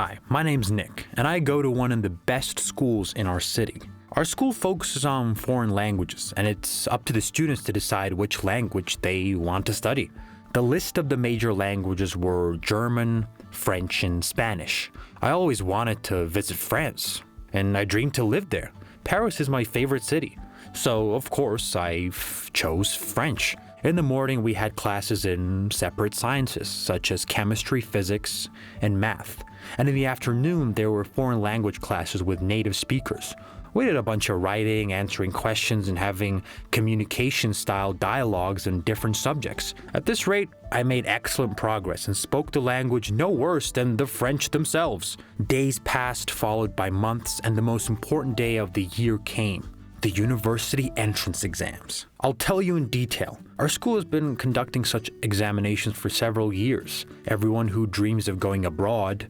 Hi, my name's Nick, and I go to one of the best schools in our city. Our school focuses on foreign languages, and it's up to the students to decide which language they want to study. The list of the major languages were German, French, and Spanish. I always wanted to visit France, and I dreamed to live there. Paris is my favorite city, so of course I chose French. In the morning, we had classes in separate sciences, such as chemistry, physics, and math. And in the afternoon, there were foreign language classes with native speakers. We did a bunch of writing, answering questions, and having communication-style dialogues in different subjects. At this rate, I made excellent progress and spoke the language no worse than the French themselves. Days passed, followed by months, and the most important day of the year came. The university entrance exams. I'll tell you in detail. Our school has been conducting such examinations for several years. Everyone who dreams of going abroad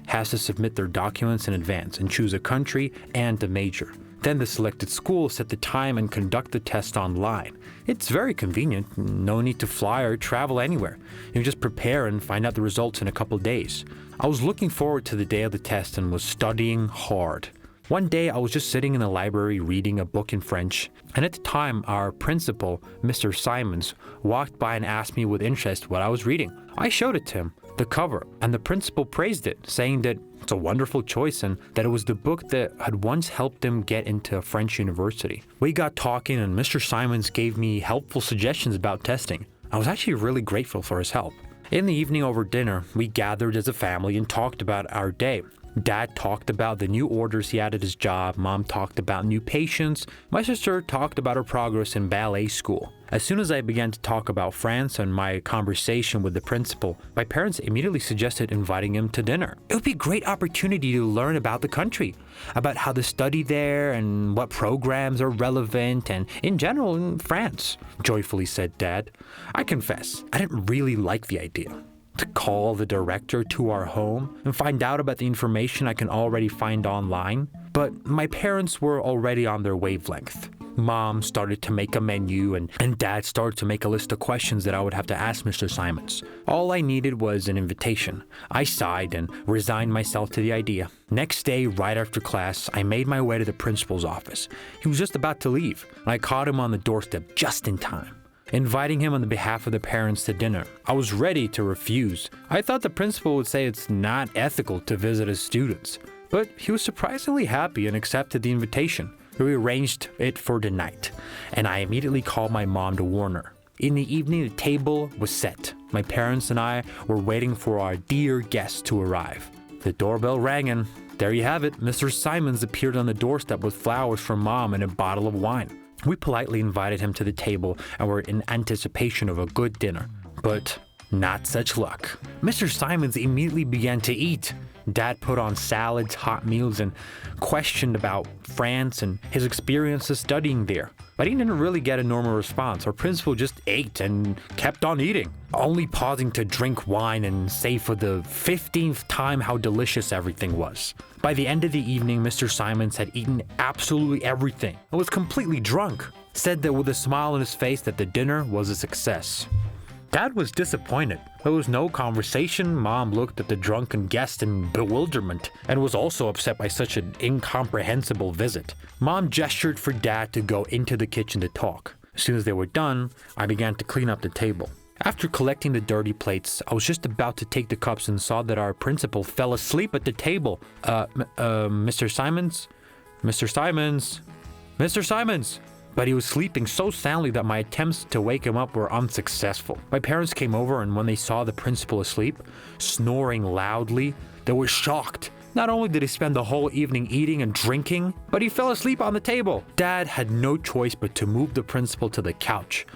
has to submit their documents in advance and choose a country and a major. Then the selected school set the time and conduct the test online. It's very convenient, no need to fly or travel anywhere. You just prepare and find out the results in a couple days. I was looking forward to the day of the test and was studying hard. One day, I was just sitting in the library reading a book in French, and at the time, our principal, Mr. Simons, walked by and asked me with interest what I was reading. I showed it to him, the cover, and the principal praised it, saying that it's a wonderful choice and that it was the book that had once helped him get into a French university. We got talking, and Mr. Simons gave me helpful suggestions about testing. I was actually really grateful for his help. In the evening over dinner, we gathered as a family and talked about our day. Dad talked about the new orders he had at his job, Mom talked about new patients, my sister talked about her progress in ballet school. As soon as I began to talk about France and my conversation with the principal, my parents immediately suggested inviting him to dinner. It would be a great opportunity to learn about the country, about how to study there and what programs are relevant and in general in France, joyfully said Dad. I confess, I didn't really like the idea. To call the director to our home and find out about the information I can already find online. But my parents were already on their wavelength. Mom started to make a menu and Dad started to make a list of questions that I would have to ask Mr. Simons. All I needed was an invitation. I sighed and resigned myself to the idea. Next day, right after class, I made my way to the principal's office. He was just about to leave, and I caught him on the doorstep just in time. Inviting him on the behalf of the parents to dinner. I was ready to refuse. I thought the principal would say it's not ethical to visit his students. But he was surprisingly happy and accepted the invitation. We arranged it for the night, and I immediately called my mom to warn her. In the evening, the table was set. My parents and I were waiting for our dear guests to arrive. The doorbell rang and there you have it. Mr. Simons appeared on the doorstep with flowers from Mom and a bottle of wine. We politely invited him to the table and were in anticipation of a good dinner. But not such luck. Mr. Simons immediately began to eat. Dad put on salads, hot meals, and questioned about France and his experiences studying there. But he didn't really get a normal response. Our principal just ate and kept on eating, only pausing to drink wine and say for the 15th time how delicious everything was. By the end of the evening, Mr. Simons had eaten absolutely everything and was completely drunk. Said that with a smile on his face that the dinner was a success. Dad was disappointed. There was no conversation. Mom looked at the drunken guest in bewilderment and was also upset by such an incomprehensible visit. Mom gestured for Dad to go into the kitchen to talk. As soon as they were done, I began to clean up the table. After collecting the dirty plates, I was just about to take the cups and saw that our principal fell asleep at the table. Mr. Simons? Mr. Simons? Mr. Simons? But he was sleeping so soundly that my attempts to wake him up were unsuccessful. My parents came over, and when they saw the principal asleep, snoring loudly, they were shocked. Not only did he spend the whole evening eating and drinking, but he fell asleep on the table. Dad had no choice but to move the principal to the couch.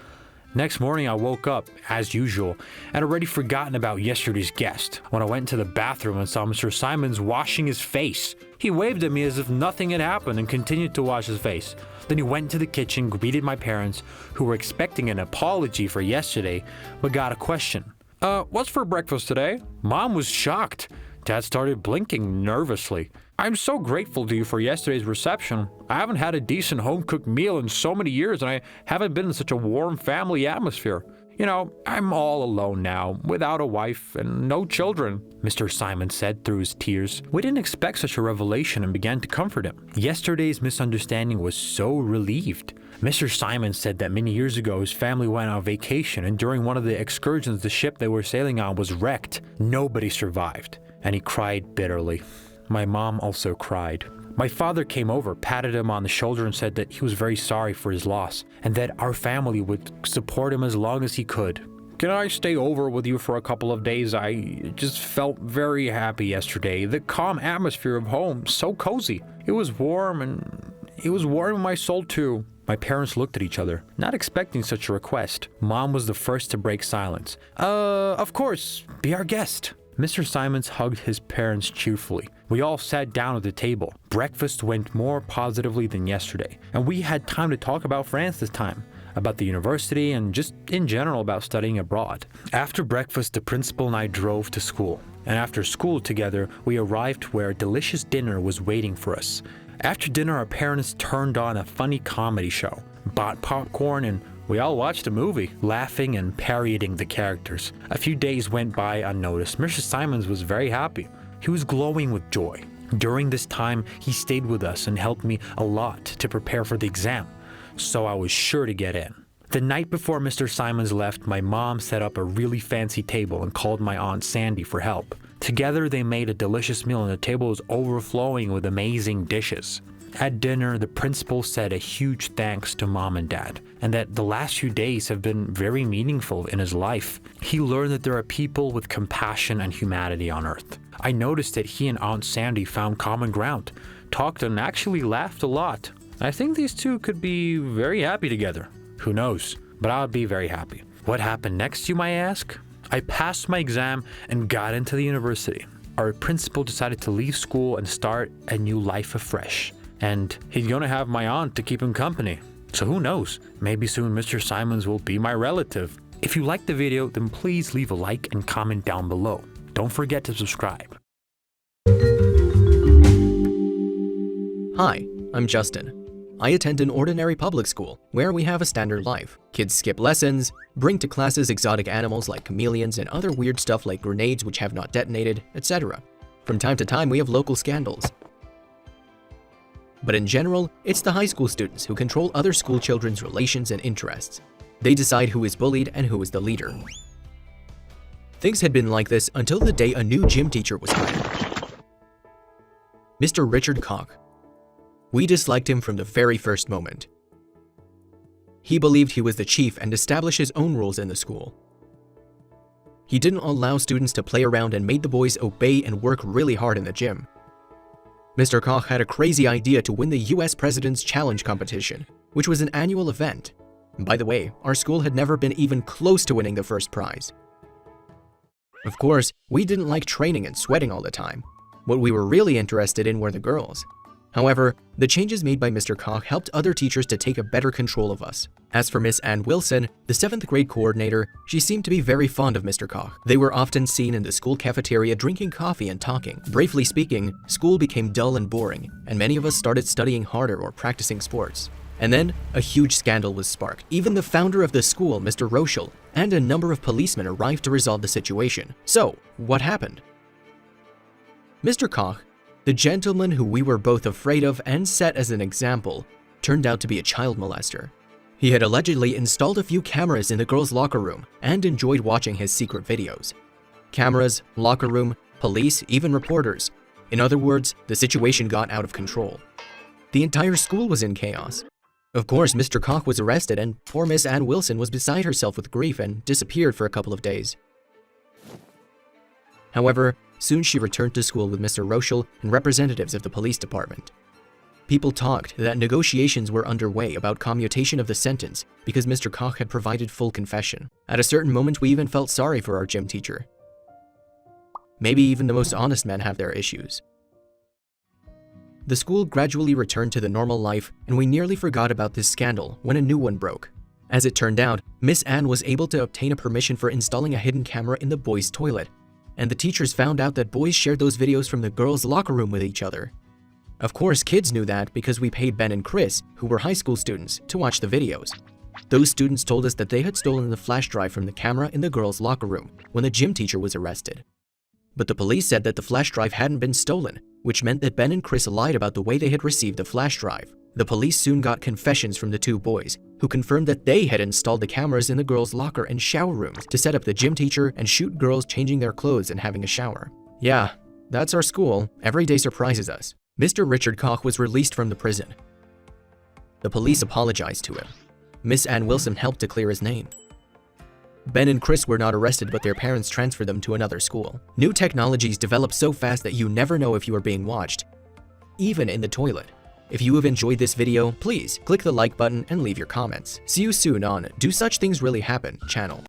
Next morning, I woke up, as usual, and already forgotten about yesterday's guest. When I went to the bathroom and saw Mr. Simons washing his face, he waved at me as if nothing had happened and continued to wash his face. Then he went to the kitchen, greeted my parents, who were expecting an apology for yesterday, but got a question. What's for breakfast today? Mom was shocked. Dad started blinking nervously. I'm so grateful to you for yesterday's reception. I haven't had a decent home-cooked meal in so many years, and I haven't been in such a warm family atmosphere. I'm all alone now, without a wife and no children," Mr. Simon said through his tears. We didn't expect such a revelation and began to comfort him. Yesterday's misunderstanding was so relieved. Mr. Simon said that many years ago his family went on vacation, and during one of the excursions the ship they were sailing on was wrecked. Nobody survived, and he cried bitterly. My mom also cried. My father came over, patted him on the shoulder and said that he was very sorry for his loss and that our family would support him as long as he could. "Can I stay over with you for a couple of days? I just felt very happy yesterday. The calm atmosphere of home, so cozy. It was warm and it was warming my soul too." My parents looked at each other, not expecting such a request. Mom was the first to break silence. Of course, be our guest." Mr. Simons hugged his parents cheerfully. We all sat down at the table. Breakfast went more positively than yesterday, and we had time to talk about France this time, about the university, and just in general about studying abroad. After breakfast, the principal and I drove to school, and after school together, we arrived where a delicious dinner was waiting for us. After dinner, our parents turned on a funny comedy show, bought popcorn, and we all watched a movie, laughing and parodying the characters. A few days went by unnoticed. Mr. Simons was very happy. He was glowing with joy. During this time, he stayed with us and helped me a lot to prepare for the exam, so I was sure to get in. The night before Mr. Simons left, my mom set up a really fancy table and called my Aunt Sandy for help. Together, they made a delicious meal and the table was overflowing with amazing dishes. At dinner, the principal said a huge thanks to Mom and Dad, and that the last few days have been very meaningful in his life. He learned that there are people with compassion and humanity on Earth. I noticed that he and Aunt Sandy found common ground, talked and actually laughed a lot. I think these two could be very happy together. Who knows? But I would be very happy. What happened next, you might ask? I passed my exam and got into the university. Our principal decided to leave school and start a new life afresh. And he's gonna have my aunt to keep him company. So who knows? Maybe soon Mr. Simons will be my relative. If you liked the video, then please leave a like and comment down below. Don't forget to subscribe. Hi, I'm Justin. I attend an ordinary public school where we have a standard life. Kids skip lessons, bring to classes exotic animals like chameleons and other weird stuff like grenades which have not detonated, etc. From time to time, we have local scandals. But in general, it's the high school students who control other school children's relations and interests. They decide who is bullied and who is the leader. Things had been like this until the day a new gym teacher was hired. Mr. Richard Koch. We disliked him from the very first moment. He believed he was the chief and established his own rules in the school. He didn't allow students to play around and made the boys obey and work really hard in the gym. Mr. Koch had a crazy idea to win the US President's Challenge competition, which was an annual event. By the way, our school had never been even close to winning the first prize. Of course, we didn't like training and sweating all the time. What we were really interested in were the girls. However, the changes made by Mr. Koch helped other teachers to take a better control of us. As for Miss Ann Wilson, the 7th grade coordinator, she seemed to be very fond of Mr. Koch. They were often seen in the school cafeteria drinking coffee and talking. Briefly speaking, school became dull and boring, and many of us started studying harder or practicing sports. And then, a huge scandal was sparked. Even the founder of the school, Mr. Rochel, and a number of policemen arrived to resolve the situation. So, what happened? Mr. Koch, the gentleman who we were both afraid of and set as an example, turned out to be a child molester. He had allegedly installed a few cameras in the girls' locker room and enjoyed watching his secret videos. Cameras, locker room, police, even reporters. In other words, the situation got out of control. The entire school was in chaos. Of course, Mr. Koch was arrested and poor Miss Ann Wilson was beside herself with grief and disappeared for a couple of days. However, soon she returned to school with Mr. Rochel and representatives of the police department. People talked that negotiations were underway about commutation of the sentence because Mr. Koch had provided full confession. At a certain moment, we even felt sorry for our gym teacher. Maybe even the most honest men have their issues. The school gradually returned to the normal life, and we nearly forgot about this scandal when a new one broke. As it turned out, Miss Ann was able to obtain a permission for installing a hidden camera in the boys' toilet, and the teachers found out that boys shared those videos from the girls' locker room with each other. Of course, kids knew that because we paid Ben and Chris, who were high school students, to watch the videos. Those students told us that they had stolen the flash drive from the camera in the girls' locker room when the gym teacher was arrested. But the police said that the flash drive hadn't been stolen, which meant that Ben and Chris lied about the way they had received the flash drive. The police soon got confessions from the two boys, who confirmed that they had installed the cameras in the girls' locker and shower rooms to set up the gym teacher and shoot girls changing their clothes and having a shower. Yeah, that's our school. Every day surprises us. Mr. Richard Koch was released from the prison. The police apologized to him. Miss Ann Wilson helped to clear his name. Ben and Chris were not arrested, but their parents transferred them to another school. New technologies develop so fast that you never know if you are being watched, even in the toilet. If you have enjoyed this video, please click the like button and leave your comments. See you soon on Do Such Things Really Happen channel.